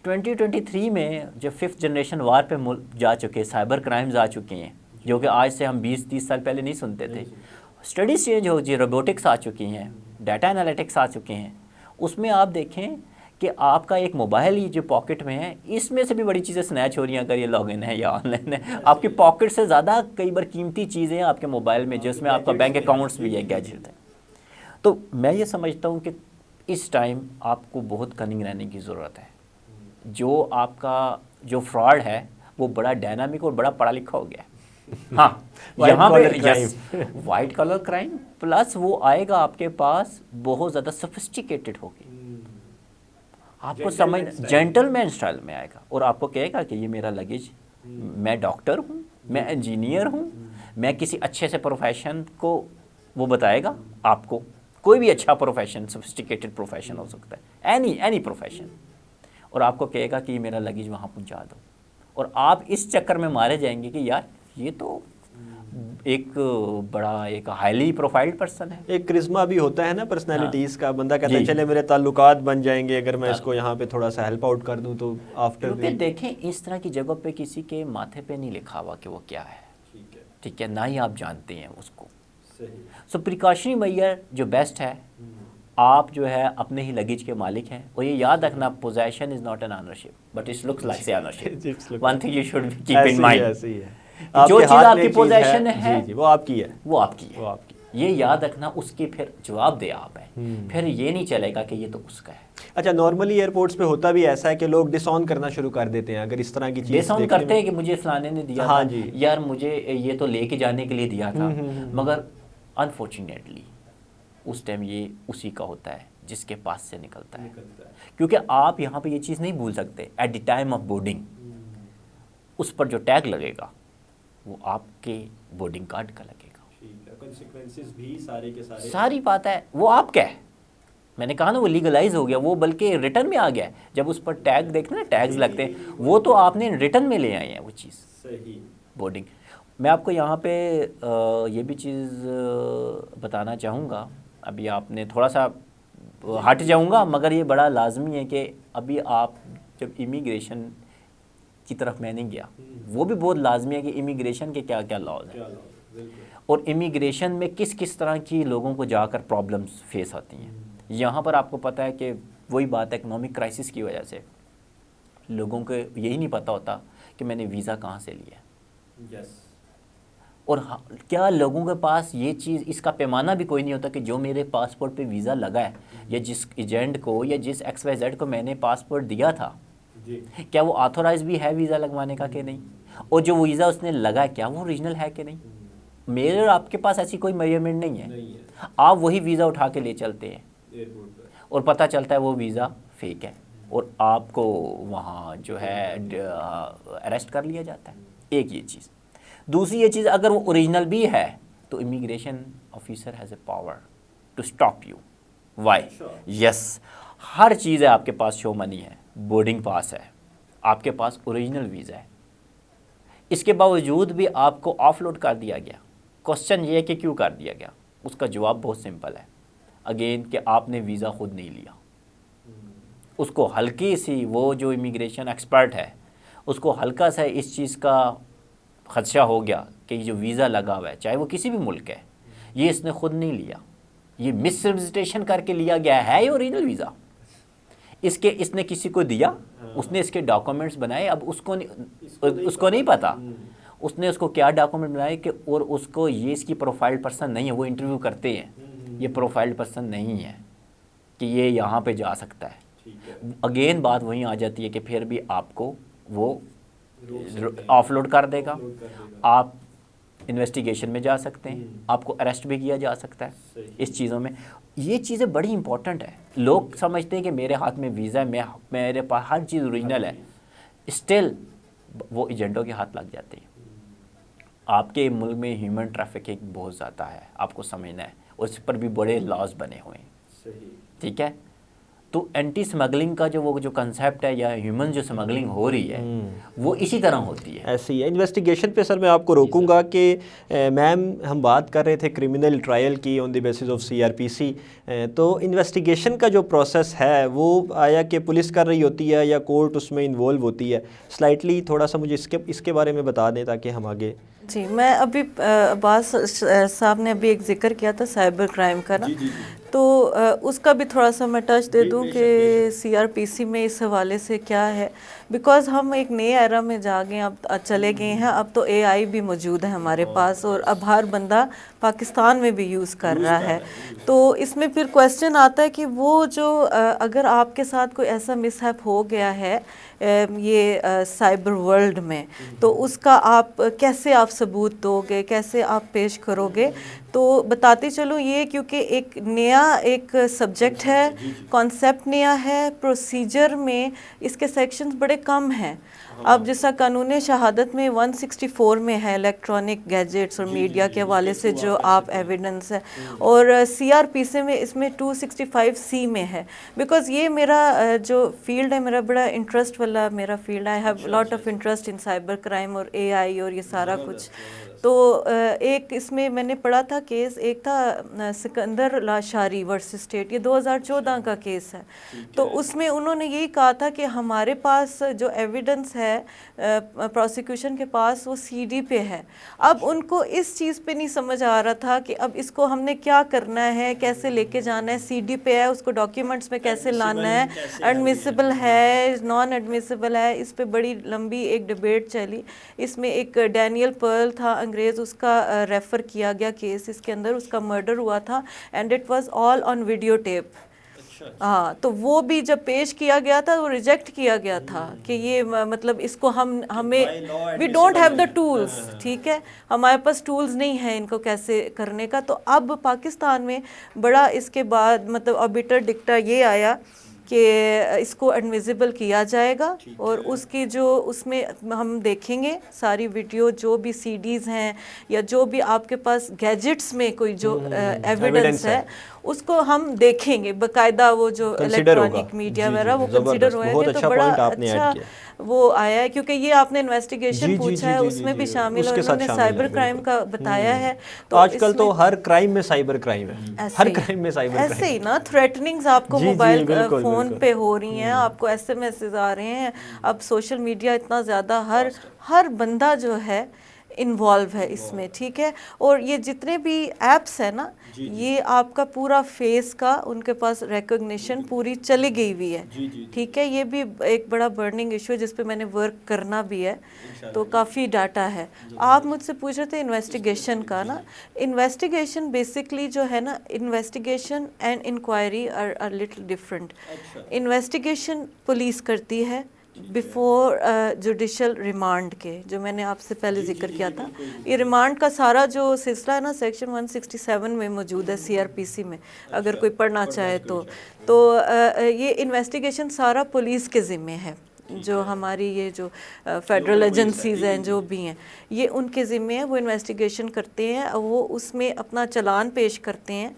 2023 میں جو 5th جنریشن وار پہ جا چکے، سائبر کرائمز آ چکے ہیں، جو کہ آج سے ہم 20-30 سال پہلے نہیں سنتے تھے، اسٹڈیز چینج ہو جی، روبوٹکس آ چکی ہیں، ڈیٹا انالیٹکس آ چکے ہیں، اس میں آپ دیکھیں کہ آپ کا ایک موبائل ہی جو پاکٹ میں ہے، اس میں سے بھی بڑی چیزیں سنیچ ہو رہی ہیں، اگر یہ لاگ ان ہے یا آن لائن ہے، آپ کی پاکٹ سے زیادہ کئی بار قیمتی چیزیں ہیں آپ کے موبائل میں، جس میں آپ کا بینک اکاؤنٹس بھی ہے، گیجٹ ہے۔ تو میں یہ سمجھتا ہوں کہ اس ٹائم آپ کو بہت کننگ رہنے کی ضرورت ہے، جو آپ کا جو فراڈ ہے وہ بڑا ڈائنامک اور بڑا پڑھا لکھا ہو گیا ہے، ہاں یہاں پہ یس وائٹ کلر کرائم، پلس وہ آئے گا آپ کے پاس بہت زیادہ سفسٹیکیٹڈ ہوگی، آپ کو سمجھ جینٹل مین اسٹائل میں آئے گا، اور آپ کو کہے گا کہ یہ میرا لگیج، میں ڈاکٹر ہوں، میں انجینئر ہوں، میں کسی اچھے سے پروفیشن کو وہ بتائے گا آپ کو، کوئی بھی اچھا پروفیشن، سفسٹیکیٹڈ پروفیشن ہو سکتا ہے، اینی پروفیشن، اور آپ کو کہے گا کہ یہ میرا لگیج وہاں پہنچا دو، اور آپ اس چکر میں مارے جائیں گے کہ یار یہ تو ایک بڑا ایک ہائیلی پروفائلڈ پرسن ہے، ایک کرزما بھی ہوتا ہے نا پرسنالٹیز کا، بندہ کہتا ہے چلے میرے تعلقات بن جائیں گے اگر میں اس کو یہاں پہ تھوڑا سا ہیلپ آؤٹ کر دوں تو آفٹر کیونکہ دیکھیں اس طرح کی جگہ پہ کسی کے ماتھے پہ نہیں لکھا ہوا کہ وہ کیا ہے، ٹھیک ہے، نہ ہی آپ جانتے ہیں اس کو، سو پریکاشنری میئر جو بیسٹ ہے، آپ جو ہے اپنے ہی لگیج کے مالک ہیں، اور یہ یاد رکھنا possession is not an ownership but it looks like ownership, one thing you should keep in mind، جو چیز آپ کی پوزیشن ہے وہ آپ کی ہے، وہ آپ کی ہے، یہ یاد رکھنا، اس کی پھر جواب دے آپ ہیں، پھر یہ نہیں چلے گا کہ یہ تو اس کا ہے۔ اچھا نارملی ایئرپورٹس پہ ہوتا بھی ایسا ہے کہ لوگ ڈس آن کرنا شروع کر دیتے ہیں اگر اس طرح کی چیز ڈس آن کرتے ہیں کہ مجھے فلانے نے دیا تھا، جی یار مجھے یہ تو لے کے جانے کے لیے دیا تھا، مگر انفارچونیٹلی اس ٹائم یہ اسی کا ہوتا ہے جس کے پاس سے نکلتا ہے، کیونکہ آپ یہاں پہ یہ چیز نہیں بھول سکتے، at the time of boarding اس پر جو ٹیگ لگے گا وہ آپ کے بورڈنگ کارڈ کا لگے گا، ساری بات ہے، وہ آپ کا ہے، میں نے کہا نا وہ لیگلائز ہو گیا، وہ بلکہ ریٹرن میں آ گیا ہے، جب اس پر ٹیگ دیکھتے ہیں نا، ٹیگز لگتے ہیں، وہ تو آپ نے ریٹرن میں لے آئے ہیں وہ چیز، بورڈنگ۔ میں آپ کو یہاں پہ یہ بھی چیز بتانا چاہوں گا، ابھی آپ نے تھوڑا سا ہٹ جاؤں گا، مگر یہ بڑا لازمی ہے کہ ابھی آپ جب امیگریشن کی طرف میں نہیں گیا، وہ بھی بہت لازمی ہے کہ امیگریشن کے کیا کیا لاز ہیں، اور امیگریشن میں کس کس طرح کی لوگوں کو جا کر پرابلمس فیس آتی ہیں۔ یہاں پر آپ کو پتہ ہے کہ وہی بات ہے، اکنامک کرائسس کی وجہ سے لوگوں کو یہی نہیں پتہ ہوتا کہ میں نے ویزا کہاں سے لیا، اور کیا لوگوں کے پاس یہ چیز، اس کا پیمانہ بھی کوئی نہیں ہوتا کہ جو میرے پاسپورٹ پہ ویزا لگا ہے، یا جس ایجنٹ کو یا جس XYZ کو میں نے پاسپورٹ دیا تھا، کیا وہ آتھورائز بھی ہے ویزا لگوانے کا کہ نہیں، اور جو ویزا اس نے لگا ہے کیا وہ اوریجنل ہے کہ نہیں۔ میرے اور آپ کے پاس ایسی کوئی میجرمنٹ نہیں ہے، آپ وہی ویزا اٹھا کے لے چلتے ہیں اور پتہ چلتا ہے وہ ویزا فیک ہے، اور آپ کو وہاں جو ہے اریسٹ کر لیا جاتا ہے، ایک یہ چیز۔ دوسری یہ چیز، اگر وہ اوریجنل بھی ہے تو immigration officer has a power to stop you. Why? Yes, ہر چیز ہے آپ کے پاس، شو منی ہے، بورڈنگ پاس ہے، آپ کے پاس اوریجنل ویزا ہے، اس کے باوجود بھی آپ کو آف لوڈ کر دیا گیا. کوسچن یہ ہے کہ کیوں کر دیا گیا؟ اس کا جواب بہت سمپل ہے، اگین کہ آپ نے ویزا خود نہیں لیا. اس کو ہلکی سی، وہ جو امیگریشن ایکسپرٹ ہے اس کو ہلکا سا اس چیز کا خدشہ ہو گیا کہ یہ جو ویزا لگا ہوا ہے چاہے وہ کسی بھی ملک ہے، یہ اس نے خود نہیں لیا، یہ مس ریپرزنٹیشن کر کے لیا گیا ہے یہ اوریجنل ویزا. اس نے کسی کو دیا، اس نے اس کے ڈاکومنٹس بنائے، اب اس کو نہیں پتا اس نے اس کو کیا ڈاکومنٹ بنائے کہ، اور اس کو یہ اس کی پروفائل پرسن نہیں ہے. وہ انٹرویو کرتے ہیں، یہ پروفائل پرسن نہیں ہے کہ یہ یہاں پہ جا سکتا ہے. اگین بات وہیں آ جاتی ہے کہ پھر بھی آپ کو وہ آف لوڈ کر دے گا، آپ انویسٹیگیشن میں جا سکتے ہیں، آپ کو اریسٹ بھی کیا جا سکتا ہے. اس چیزوں میں یہ چیزیں بڑی امپورٹنٹ ہے. لوگ سمجھتے ہیں کہ میرے ہاتھ میں ویزا ہے، میرے پاس ہر چیز اوریجنل ہے، اسٹل وہ ایجنٹوں کے ہاتھ لگ جاتے ہیں. آپ کے ملک میں ہیومن ٹریفکنگ بہت زیادہ ہے، آپ کو سمجھنا ہے، اس پر بھی بڑے لاز بنے ہوئے ہیں. ٹھیک ہے، تو اینٹی اسمگلنگ کا جو کنسیپٹ ہے یا ہیومن جو اسمگلنگ ہو رہی ہے وہ اسی طرح ہوتی ہے. ایسے ہی ہے. انویسٹیگیشن پہ سر میں آپ کو روکوں گا کہ میم ہم بات کر رہے تھے کرمنل ٹرائل کی آن دی بیسس آف CRPC، تو انویسٹیگیشن کا جو پروسیس ہے وہ آیا کہ پولیس کر رہی ہوتی ہے یا کورٹ اس میں انوالو ہوتی ہے؟ سلائٹلی تھوڑا سا مجھے اس کے بارے میں بتا دیں تاکہ ہم آگے. جی، میں ابھی عباس صاحب نے ابھی ایک ذکر کیا تھا سائبر کرائم کا نا، تو اس کا بھی تھوڑا سا میں ٹچ دے دوں کہ CRPC میں اس حوالے سے کیا ہے. بیکاز ہم ایک نئے ایرا میں جا گئے، اب چلے گئے ہیں، اب تو AI بھی موجود ہے ہمارے پاس، اور اب ہر بندہ پاکستان میں بھی یوز کر رہا ہے. تو اس میں پھر کویسچن آتا ہے کہ وہ جو اگر آپ کے ساتھ کوئی ایسا مس ہیپ ہو گیا ہے یہ سائبر ورلڈ میں، تو اس کا آپ کیسے آپ ثبوت دو گے، کیسے آپ پیش کرو گے؟ تو بتاتے چلو یہ کیونکہ ایک نیا ایک سبجیکٹ ہے، کانسیپٹ نیا ہے، پروسیجر میں اس کے سیکشنز بڑے کم ہیں. اب جیسا قانون شہادت میں 164 میں ہے الیکٹرانک گیجٹس اور میڈیا کے حوالے سے جو آپ ایویڈنس ہے، اور CRPC میں اس میں 265C میں ہے. بیکاز یہ میرا جو فیلڈ ہے، میرا بڑا انٹرسٹ والا میرا فیلڈ ہے. I have lot of interest in cyber crime اور AI اور یہ سارا کچھ. تو ایک اس میں نے پڑھا تھا کیس، ایک تھا سکندر لاشاری ورسس اسٹیٹ، یہ 2014 کا کیس ہے. تو اس میں انہوں نے یہی کہا تھا کہ ہمارے پاس جو ایویڈنس ہے پروسیکیوشن کے پاس وہ CD پہ ہے. اب ان کو اس چیز پہ نہیں سمجھ آ رہا تھا کہ اب اس کو ہم نے کیا کرنا ہے، کیسے لے کے جانا ہے. CD پہ ہے، اس کو ڈاکیومنٹس میں کیسے لانا ہے، ایڈمیسیبل ہے، نان ایڈمیسیبل ہے. اس پہ بڑی لمبی ایک ڈیبیٹ چلی. اس میں ایک ڈینیل پرل تھا انگریز، اس کا ریفر کیا گیا کیس، اس کے اندر اس کا مرڈر ہوا تھا and it was all on video tape. ہاں، تو وہ بھی جب پیش کیا گیا تھا وہ ریجیکٹ کیا گیا تھا کہ یہ مطلب اس کو ہمیں we don't have the tools. ٹھیک ہے، ہمارے پاس ٹولز نہیں ہیں ان کو کیسے کرنے کا. تو اب پاکستان میں بڑا اس کے بعد مطلب آربیٹر ڈکٹا یہ آیا کہ اس کو ایڈمیسیبل کیا جائے گا، اور اس کی جو اس میں ہم دیکھیں گے ساری ویڈیو، جو بھی CDs ہیں یا جو بھی آپ کے پاس گیجٹس میں کوئی جو ایویڈنس ہے اس کو ہم دیکھیں گے باقاعدہ. وہ جو الیکٹرانک میڈیا وغیرہ وہ کنسیڈر ہوئے گے. تو بڑا اچھا وہ آیا ہے کیونکہ یہ آپ نے انویسٹیگیشن پوچھا ہے، اس میں بھی شامل، اور انہوں نے سائبر کرائم کا بتایا ہے. تو آج کل تو ہر کرائم میں سائبر کرائم ہے، ہر کرائم میں سائبر کرائم. ایسے ہی نا تھریٹننگز آپ کو موبائل فون پہ ہو رہی ہیں، آپ کو SMS آ رہے ہیں. اب سوشل میڈیا اتنا زیادہ، ہر بندہ جو ہے انوالو ہے اس میں. ٹھیک ہے، اور یہ جتنے بھی ایپس ہیں نا، یہ آپ کا پورا فیس کا ان کے پاس ریکگنیشن پوری چلی گئی ہوئی ہے. ٹھیک ہے، یہ بھی ایک بڑا برننگ ایشو ہے جس پہ میں نے ورک کرنا بھی ہے. تو کافی ڈاٹا ہے. آپ مجھ سے پوچھ رہے تھے انویسٹیگیشن کا نا. انویسٹیگیشن بیسکلی جو ہے نا، investigation and inquiry are little different. Investigation police کرتی ہے بیفور جوڈیشل ریمانڈ کے، جو میں نے آپ سے پہلے ذکر کیا تھا. یہ ریمانڈ کا سارا جو سلسلہ ہے نا سیکشن 167 میں موجود ہے CRPC میں، اگر کوئی پڑھنا چاہے تو یہ انویسٹیگیشن سارا پولیس کے ذمے ہے. جو ہماری یہ جو فیڈرل ایجنسیز ہیں جو بھی ہیں یہ ان کے ذمے ہیں، وہ انویسٹیگیشن کرتے ہیں، وہ اس میں اپنا چلان پیش کرتے ہیں،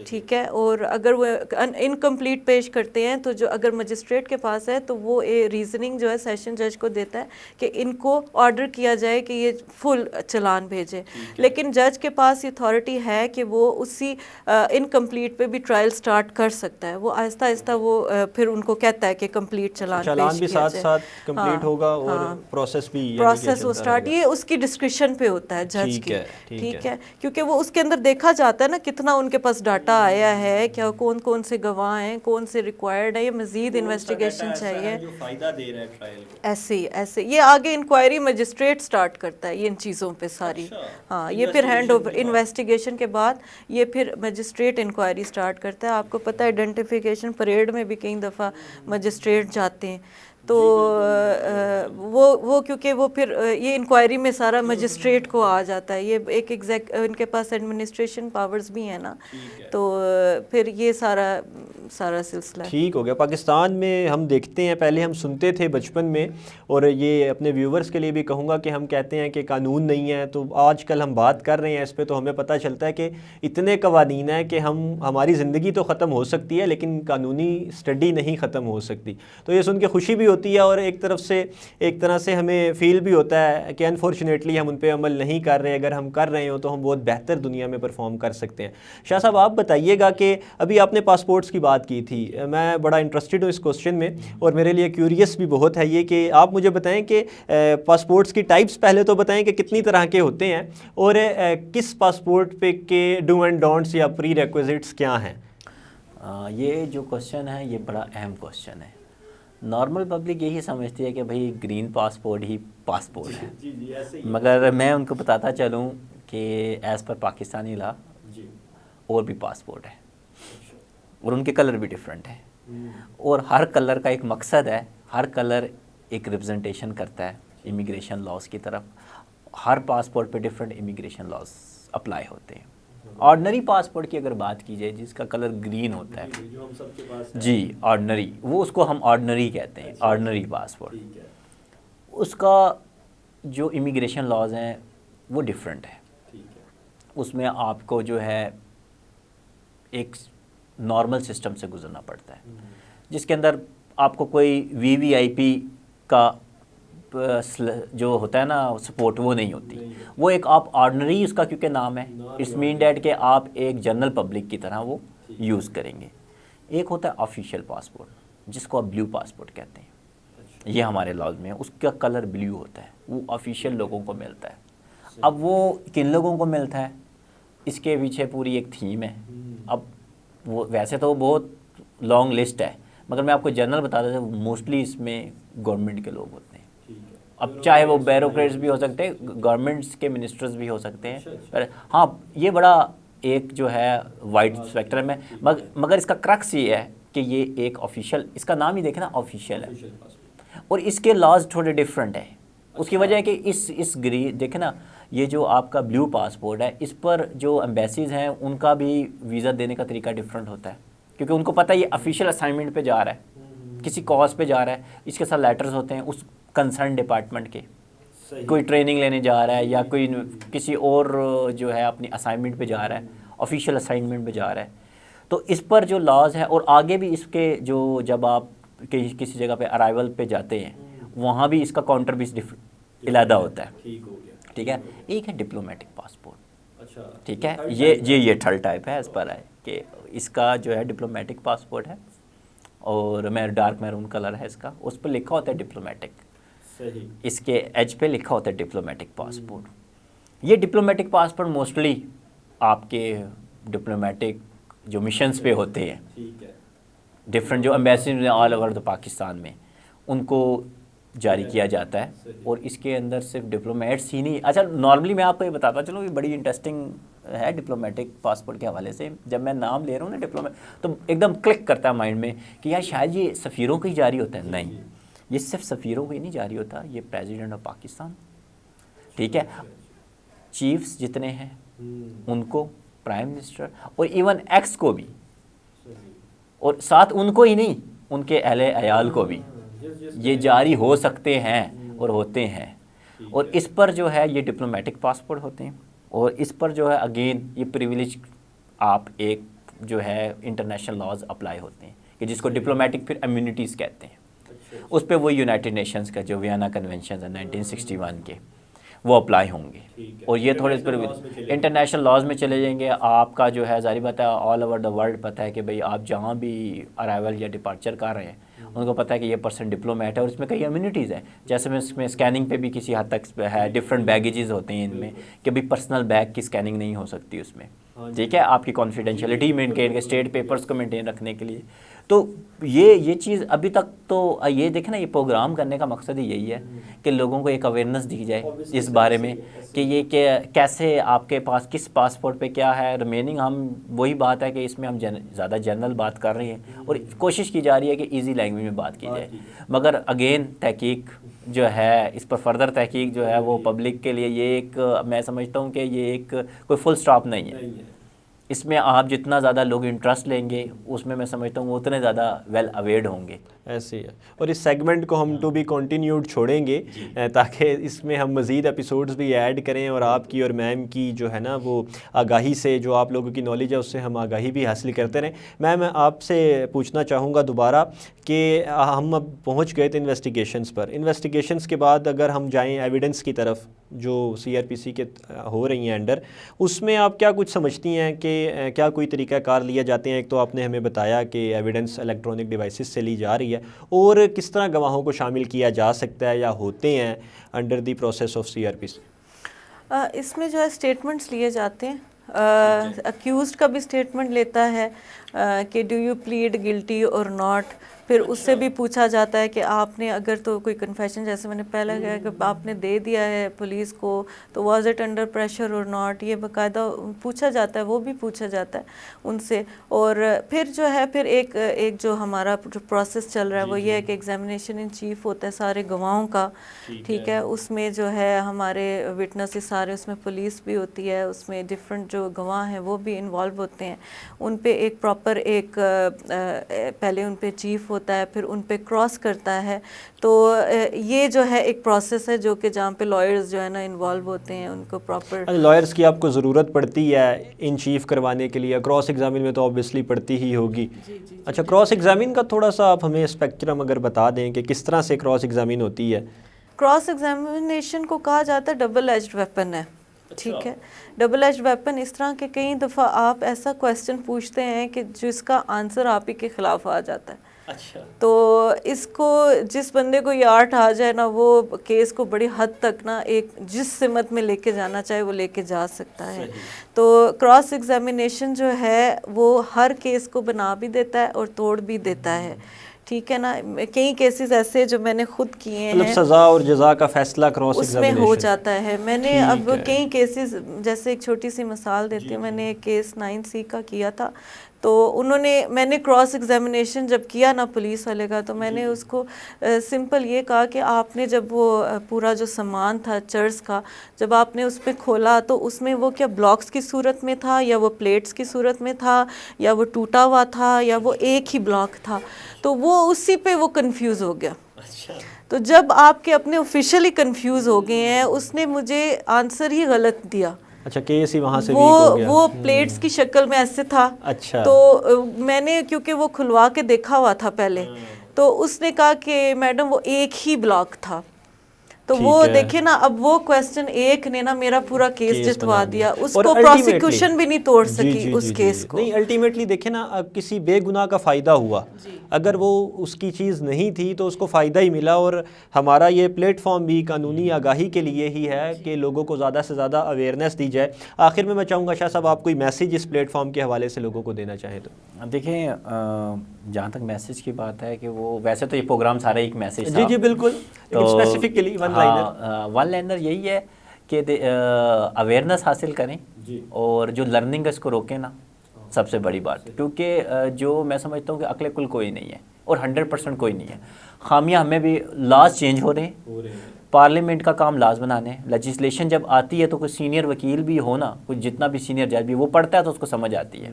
ٹھیک ہے، اور اگر وہ انکمپلیٹ پیش کرتے ہیں تو جو اگر مجسٹریٹ کے پاس ہے تو وہ ریزننگ جو ہے سیشن جج کو دیتا ہے کہ ان کو آرڈر کیا جائے کہ یہ فل چلان بھیجے، لیکن جج کے پاس اتھارٹی ہے کہ وہ اسی انکمپلیٹ پہ بھی ٹرائل سٹارٹ کر سکتا ہے، وہ آہستہ آہستہ وہ پھر ان کو کہتا ہے کہ کمپلیٹ چلان بھی ساتھ ساتھ کمپلیٹ ہوگا اور پروسیس بھی پروسیس وہ سٹارٹ، یہ اس کی ڈسکرپشن پہ ہوتا ہے جج کی، ٹھیک ہے، کیونکہ وہ اس کے اندر دیکھا جاتا ہے نا کتنا ان کے پاس ڈاٹا آیا ہے، کیا کون کون سے گواہ ہیں، کون سے ریکوائرڈ ہے، یہ مزید انویسٹیگیشن چاہیے، فائدہ دے رہا ہے ٹرائل کو، ایسے یہ آگے انکوائری مجسٹریٹ سٹارٹ کرتا ہے ان چیزوں پہ ساری، ہاں یہ پھر ہینڈ اوور انویسٹیگیشن کے بعد یہ پھر مجسٹریٹ انکوائری سٹارٹ کرتا ہے۔ آپ کو پتہ ہے آئیڈینٹیفیکیشن پریڈ میں بھی کئی دفعہ مجسٹریٹ جاتے ہیں، تو وہ کیونکہ وہ پھر یہ انکوائری میں سارا مجسٹریٹ کو آ جاتا ہے، یہ ایک ان کے پاس ایڈمنسٹریشن پاورز بھی ہیں نا، تو پھر یہ سارا سلسلہ ٹھیک ہو گیا۔ پاکستان میں ہم دیکھتے ہیں، پہلے ہم سنتے تھے بچپن میں، اور یہ اپنے ویورز کے لیے بھی کہوں گا کہ ہم کہتے ہیں کہ قانون نہیں ہے، تو آج کل ہم بات کر رہے ہیں اس پہ تو ہمیں پتہ چلتا ہے کہ اتنے قوانین ہیں کہ ہماری زندگی تو ختم ہو سکتی ہے لیکن قانونی اسٹڈی نہیں ختم ہو سکتی، تو یہ سن کے خوشی بھی ہوتی ہے اور ایک طرح سے ہمیں فیل بھی ہوتا ہے کہ انفارچونیٹلی ہم ان پہ عمل نہیں کر رہے، اگر ہم کر رہے ہوں تو ہم بہت بہتر دنیا میں پرفارم کر سکتے ہیں۔ شاہ صاحب آپ بتائیے گا کہ ابھی آپ نے پاسپورٹس کی بات کی تھی، میں بڑا انٹرسٹڈ ہوں اس کوسچن میں اور میرے لیے کیوریس بھی بہت ہے یہ کہ آپ مجھے بتائیں کہ پاسپورٹس کی ٹائپس پہلے تو بتائیں کہ کتنی طرح کے ہوتے ہیں اور کس پاسپورٹ پہ کے ڈو اینڈ ڈونٹس یا پری ریکویزٹس کیا ہیں؟ یہ جو کوسچن ہے یہ بڑا اہم کوسچن ہے۔ نارمل پبلک یہی سمجھتی ہے کہ بھئی گرین پاسپورٹ ہی پاسپورٹ ہے، مگر میں ان کو بتاتا چلوں کہ ایز پر پاکستانی لا اور بھی پاسپورٹ ہے اور ان کے کلر بھی ڈیفرنٹ ہیں، اور ہر کلر کا ایک مقصد ہے، ہر کلر ایک ریپرزنٹیشن کرتا ہے امیگریشن لاز کی طرف، ہر پاسپورٹ پہ ڈیفرنٹ امیگریشن لاز اپلائی ہوتے ہیں۔ آرڈنری پاسپورٹ کی اگر بات کی جائے جس کا کلر گرین ہوتا ہے، جی آرڈنری، وہ اس کو ہم آرڈنری کہتے ہیں، آرڈنری پاسپورٹ، اس کا جو امیگریشن لاز ہیں وہ ڈیفرنٹ ہے، اس میں آپ کو جو ہے ایک نارمل سسٹم سے گزرنا پڑتا ہے جس کے اندر آپ کو کوئی وی وی آئی پی کا جو ہوتا ہے نا سپورٹ وہ نہیں ہوتی، وہ ایک آپ آرڈنری اس کا کیونکہ نام ہے، اٹس مین ڈیٹ کہ آپ ایک جنرل پبلک کی طرح وہ یوز کریں گے۔ ایک ہوتا ہے آفیشیل پاسپورٹ جس کو آپ بلیو پاسپورٹ کہتے ہیں، یہ ہمارے لاز میں ہے، اس کا کلر بلیو ہوتا ہے، وہ آفیشیل لوگوں کو ملتا ہے۔ اب وہ کن لوگوں کو ملتا ہے، اس کے پیچھے پوری ایک تھیم ہے۔ اب وہ ویسے تو بہت لانگ لسٹ ہے مگر میں آپ کو جنرل بتا دیتا ہوں، موسٹلی اس میں گورنمنٹ کے لوگ ہوتے ہیں، اب چاہے وہ بیوروکریٹس بھی ہو سکتے ہیں، گورنمنٹس کے منسٹرز بھی ہو سکتے ہیں، ہاں یہ بڑا ایک جو ہے وائڈ اسپیکٹرم ہے، مگر اس کا کرکس یہ ہے کہ یہ ایک آفیشیل، اس کا نام ہی دیکھیں نا آفیشیل ہے، اور اس کے لاز تھوڑے ڈیفرنٹ ہیں، اس کی وجہ ہے کہ اس گرین دیکھیں نا، یہ جو آپ کا بلیو پاسپورٹ ہے اس پر جو ایمبیسیز ہیں ان کا بھی ویزا دینے کا طریقہ ڈیفرنٹ ہوتا ہے، کیونکہ ان کو پتہ ہے یہ آفیشیل اسائنمنٹ پہ جا رہا ہے، کسی کاز پہ جا رہا ہے، اس کے ساتھ لیٹرز ہوتے ہیں اس کنسرن ڈپارٹمنٹ کے، کوئی ٹریننگ لینے جا رہا ہے یا کوئی کسی اور جو ہے اپنی اسائنمنٹ پہ جا رہا ہے، آفیشیل اسائنمنٹ پہ جا رہا ہے، تو اس پر جو لاز ہے، اور آگے بھی اس کے جو جب آپ کسی جگہ پہ ارائیول پہ جاتے ہیں وہاں بھی اس کا کاؤنٹر بھی علیحدہ ہوتا ہے، ٹھیک ہے۔ ایک ہے ڈپلومیٹک پاسپورٹ، ٹھیک ہے، یہ تھرڈ ٹائپ ہے، اس پر ہے کہ اس کا جو ہے ڈپلومیٹک پاسپورٹ ہے، اور ڈارک میرون کلر ہے اس کا، اس پہ لکھا ہوتا ہے ڈپلومیٹک، اس کے ایج پہ لکھا ہوتا ہے ڈپلومیٹک پاسپورٹ۔ یہ ڈپلومیٹک پاسپورٹ موسٹلی آپ کے ڈپلومیٹک جو مشنز پہ ہوتے ہیں، ڈفرینٹ جو ایمبیسیز ہیں آل اوور دا پاکستان میں، ان کو جاری کیا جاتا ہے، اور اس کے اندر صرف ڈپلومیٹس ہی نہیں، اچھا نارملی میں آپ کو یہ بتاتا چلوں، یہ بڑی انٹرسٹنگ ہے ڈپلومیٹک پاسپورٹ کے حوالے سے، جب میں نام لے رہا ہوں نا ڈپلومیٹ تو ایک دم کلک کرتا ہے مائنڈ میں کہ یار شاید یہ سفیروں کو ہی جاری ہوتا ہے، نہیں، یہ صرف سفیروں کو ہی نہیں جاری ہوتا، یہ پریزیڈنٹ آف پاکستان، ٹھیک ہے، چیفز جتنے ہیں ان کو، پرائم منسٹر، اور ایون ایکس کو بھی، اور ساتھ ان کو ہی نہیں، ان کے اہل عیال کو بھی، یہ جاری ہو سکتے ہیں اور ہوتے ہیں، اور اس پر جو ہے یہ ڈپلومیٹک پاسپورٹ ہوتے ہیں، اور اس پر جو ہے اگین یہ پریویلیج آپ ایک جو ہے انٹرنیشنل لاز اپلائی ہوتے ہیں کہ جس کو ڈپلومیٹک پھر امیونٹیز کہتے ہیں، اس پہ وہ یونائٹڈ نیشنز کا جو وینا کنونشنز ہیں 1961 کے وہ اپلائی ہوں گے، اور یہ تھوڑے انٹرنیشنل لاز میں چلے جائیں گے. آپ کا جو ہے ظاہر بات ہے آل اوور دا ورلڈ پتہ ہے کہ بھئی آپ جہاں بھی ارائیول یا ڈپارچر کر رہے ہیں ان کو پتہ ہے کہ یہ پرسن ڈپلومیٹ ہے، اور اس میں کئی امیونٹیز ہیں، جیسے میں اس میں اسکیننگ پہ بھی کسی حد تک ہے، ڈفرینٹ بیگیجز ہوتے ہیں ان میں کہ بھئی پرسنل بیگ کی اسکیننگ نہیں ہو سکتی اس میں، ٹھیک ہے، آپ کی کانفیڈینشیلٹی مینٹین کے اسٹیٹ پیپرز کو مینٹین رکھنے کے لیے. تو یہ چیز ابھی تک تو یہ دیکھیں نا، یہ پروگرام کرنے کا مقصد ہی یہی ہے کہ لوگوں کو ایک اویئرنیس دی جائے اس بارے میں کہ یہ کہ کیسے آپ کے پاس کس پاسپورٹ پہ کیا ہے. ریمیننگ ہم وہی بات ہے کہ اس میں ہم زیادہ جنرل بات کر رہے ہیں اور کوشش کی جا رہی ہے کہ ایزی لینگویج میں بات کی جائے، مگر اگین تحقیق جو ہے اس پر فردر تحقیق جو ہے وہ پبلک کے لیے یہ ایک میں سمجھتا ہوں کہ یہ ایک کوئی فل سٹاپ نہیں ہے. اس میں آپ جتنا زیادہ لوگ انٹرسٹ لیں گے اس میں سمجھتا ہوں اتنے زیادہ ویل اویئرڈ ہوں گے. ایسے ہی ہے، اور اس سیگمنٹ کو ہم ٹو بی کنٹینیوڈ چھوڑیں گے تاکہ اس میں ہم مزید ایپیسوڈز بھی ایڈ کریں، اور آپ کی اور میم کی جو ہے نا وہ آگاہی سے، جو آپ لوگوں کی نالج ہے اس سے ہم آگاہی بھی حاصل کرتے رہیں. میم آپ سے پوچھنا چاہوں گا دوبارہ کہ ہم اب پہنچ گئے تھے انویسٹیگیشنز پر. انویسٹیگیشنز کے بعد اگر ہم جائیں ایویڈنس کی طرف جو سی آر پی سی کے ہو رہی ہیں انڈر، اس میں آپ کیا کچھ سمجھتی ہیں کہ کیا کوئی طریقہ کار لیا جاتے ہیں؟ ایک تو آپ نے ہمیں بتایا کہ ایویڈنس الیکٹرانک ڈیوائسز سے لی جا رہی ہے، اور کس طرح گواہوں کو شامل کیا جا سکتا ہے یا ہوتے ہیں under the process of C R P C? اس میں جو ہے اسٹیٹمنٹس لیے جاتے ہیں. اکیوزڈ کا بھی اسٹیٹمنٹ لیتا ہے کہ ڈو یو پلیڈ گلٹی اور ناٹ. پھر اس سے بھی پوچھا جاتا ہے کہ آپ نے اگر تو کوئی کنفیشن، جیسے میں نے پہلے کہا کہ آپ نے دے دیا ہے پولیس کو، تو واز اٹ انڈر پریشر اور ناٹ، یہ باقاعدہ پوچھا جاتا ہے، وہ بھی پوچھا جاتا ہے ان سے. اور پھر جو ہے پھر ایک جو ہمارا جو پروسیس چل رہا ہے وہ یہ ہے کہ ایگزامینیشن ان چیف ہوتا ہے سارے گواہوں کا، ٹھیک ہے. اس میں جو ہے ہمارے وٹنسز سارے، اس میں پولیس بھی ہوتی ہے، اس میں ڈفرینٹ جو گواہ ہیں وہ بھی انوالو ہوتے ہیں. ان پہ ایک پراپر ایک پہلے ان پہ چیف ہوتا ہے، پھر ان پہ کراس کرتا ہے. تو یہ جو ہے ایک پروسیس ہے جو کہ جہاں پہ لائرز جو ہے نا انوالو ہوتے ہیں، ان کو پراپر لائرز کی آپ کو ضرورت پڑتی ہے ان چیف کروانے کے لیے. کراس ایگزامن میں تو آبویسلی پڑتی ہی ہوگی. اچھا، کراس ایگزامن کا تھوڑا سا آپ ہمیں اسپیکٹرم اگر بتا دیں کہ کس طرح سے کراس ایگزامن ہوتی ہے. کراس ایگزامینیشن کو کہا جاتا ہے ڈبل ایجڈ ویپن ہے، ٹھیک ہے. ڈبل ایجڈ ویپن اس طرح کہ کئی دفعہ آپ ایسا کویسچن پوچھتے ہیں کہ جس کا آنسر آپ ہی کے خلاف آ جاتا ہے. اچھا، تو اس کو جس بندے کو یہ آرٹ آ جائے نا، وہ کیس کو بڑی حد تک نا ایک جس سمت میں لے کے جانا چاہے وہ لے کے جا سکتا ہے. تو کراس ایگزامینیشن جو ہے وہ ہر کیس کو بنا بھی دیتا ہے اور توڑ بھی دیتا ہے، ٹھیک ہے نا. کئی کیسز ایسے جو میں نے خود کیے ہیں، مطلب سزا اور جزا کا فیصلہ کراس اس میں ایگزامینیشن ہو جاتا ہے. میں نے اب کئی کیسز، جیسے ایک چھوٹی سی مثال دیتی ہوں، میں نے ایک کیس 9C کا کیا تھا. تو میں نے کراس ایگزامینیشن جب کیا نا پولیس والے کا، تو میں نے اس کو سمپل یہ کہا کہ آپ نے جب وہ پورا جو سامان تھا چرس کا، جب آپ نے اس پہ کھولا تو اس میں وہ کیا بلاکس کی صورت میں تھا، یا وہ پلیٹس کی صورت میں تھا، یا وہ ٹوٹا ہوا تھا، یا وہ ایک ہی بلاک تھا. تو وہ اسی پہ وہ کنفیوز ہو گیا. تو جب آپ کے اپنے آفیشلی کنفیوز ہو گئے ہیں، اس نے مجھے آنسر ہی غلط دیا. اچھا، کیس ہی وہاں سے ویک ہو گیا. وہ پلیٹس کی شکل میں ایسے تھا. اچھا، تو میں نے کیونکہ وہ کھلوا کے دیکھا ہوا تھا پہلے، تو اس نے کہا کہ میڈم وہ ایک ہی بلاک تھا. تو وہ دیکھیں نا، اب وہ کویسچن ایک نے نا میرا پورا کیس جتوا دیا. اس کو پروسیکیوشن بھی نہیں توڑ سکی اس کیس کو. نہیں، الٹیمیٹلی دیکھیں نا، کسی بے گناہ کا فائدہ ہوا. اگر وہ اس کی چیز نہیں تھی تو اس کو فائدہ ہی ملا. اور ہمارا یہ پلیٹ فارم بھی قانونی آگاہی کے لیے ہی ہے کہ لوگوں کو زیادہ سے زیادہ اویئرنیس دی جائے. آخر میں چاہوں گا شاہ صاحب آپ کوئی میسیج اس پلیٹ فارم کے حوالے سے لوگوں کو دینا چاہیں تو. دیکھیں، جہاں تک میسیج کی بات ہے کہ وہ ویسے تو یہ پروگرام سارا ایک میسیج تھا. جی بالکل. اسپیسیفکلی ون لائنر یہی ہے کہ اویئرنیس حاصل کریں، اور جو لرننگ ہے اس کو روکیں نا، سب سے بڑی بات. کیونکہ جو میں سمجھتا ہوں کہ عقل کل کوئی نہیں ہے، اور 100% کوئی نہیں ہے. خامیاں ہمیں بھی، لاز چینج ہو رہے ہیں، پارلیمنٹ کا کام لاز بنانے ہیں. لیجسلیشن جب آتی ہے تو کوئی سینئر وکیل بھی ہو نا، کوئی جتنا بھی سینئر جج بھی، وہ پڑھتا ہے تو اس کو سمجھ آتی ہے.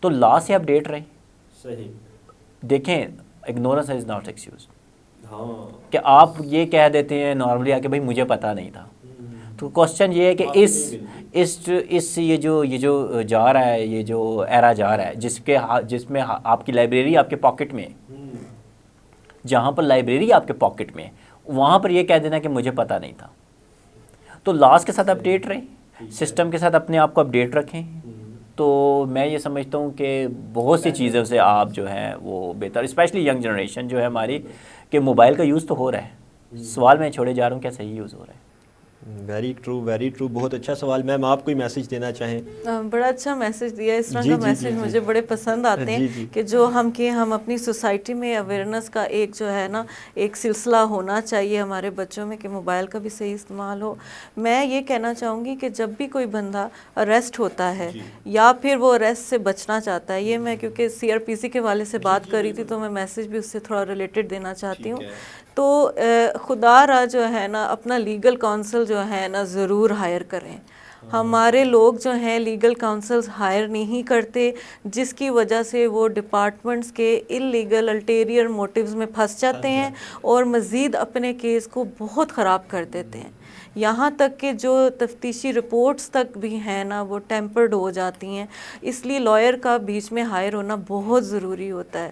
تو لا سے اپڈیٹ رہیں. صحیح. دیکھیں، اگنورنس از ناٹ ایکسکیوز. کہ آپ یہ کہہ دیتے ہیں نارملی آ کے بھائی مجھے پتہ نہیں تھا. تو کوشچن یہ ہے کہ اس یہ جو جا رہا ہے، یہ جو ایرا جا رہا ہے جس میں آپ کی لائبریری آپ کے پاکٹ میں، جہاں پر لائبریری آپ کے پاکٹ میں، وہاں پر یہ کہہ دینا کہ مجھے پتہ نہیں تھا. تو لاس کے ساتھ اپڈیٹ رہیں، سسٹم کے ساتھ اپنے آپ کو اپڈیٹ رکھیں. تو میں یہ سمجھتا ہوں کہ بہت سی چیزوں سے آپ جو ہیں وہ بہتر، اسپیشلی ینگ جنریشن جو ہے ہماری، کہ موبائل کا یوز تو ہو رہا ہے. سوال میں چھوڑے جا رہا ہوں کیا صحیح یوز ہو رہا ہے؟ ویری ٹرو، ویری ٹرو، بہت اچھا سوال. میم آپ کوئی میسیج دینا چاہیں؟ بڑا اچھا میسیج دیا. اس طرح کا میسیج مجھے بڑے پسند آتے ہیں کہ جو ہم اپنی سوسائٹی میں اویئرنیس کا ایک جو ہے نا ایک سلسلہ ہونا چاہیے ہمارے بچوں میں کہ موبائل کا بھی صحیح استعمال ہو. میں یہ کہنا چاہوں گی کہ جب بھی کوئی بندہ اریسٹ ہوتا ہے یا پھر وہ اریسٹ سے بچنا چاہتا ہے، یہ میں کیونکہ CRPC کے والے سے بات کر رہی تھی تو میں میسیج بھی اس سے تھوڑا ریلیٹڈ دینا چاہتی ہوں. تو خدا را جو ہے نا اپنا لیگل کونسل جو ہے نا ضرور ہائر کریں. ہمارے لوگ جو ہیں لیگل کونسلز ہائر نہیں کرتے، جس کی وجہ سے وہ ڈپارٹمنٹس کے اللیگل الٹیریئر موٹیوز میں پھنس جاتے ہیں اور مزید اپنے کیس کو بہت خراب کر دیتے ہیں. یہاں تک کہ جو تفتیشی رپورٹس تک بھی ہیں نا وہ ٹیمپرڈ ہو جاتی ہیں. اس لیے لائر کا بیچ میں ہائر ہونا بہت ضروری ہوتا ہے.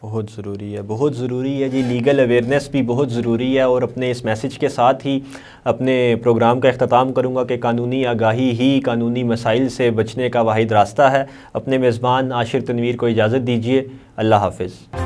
بہت ضروری ہے، بہت ضروری ہے جی. لیگل اویئرنیس بھی بہت ضروری ہے. اور اپنے اس میسیج کے ساتھ ہی اپنے پروگرام کا اختتام کروں گا کہ قانونی آگاہی ہی قانونی مسائل سے بچنے کا واحد راستہ ہے. اپنے میزبان عاشر تنویر کو اجازت دیجیے. اللہ حافظ.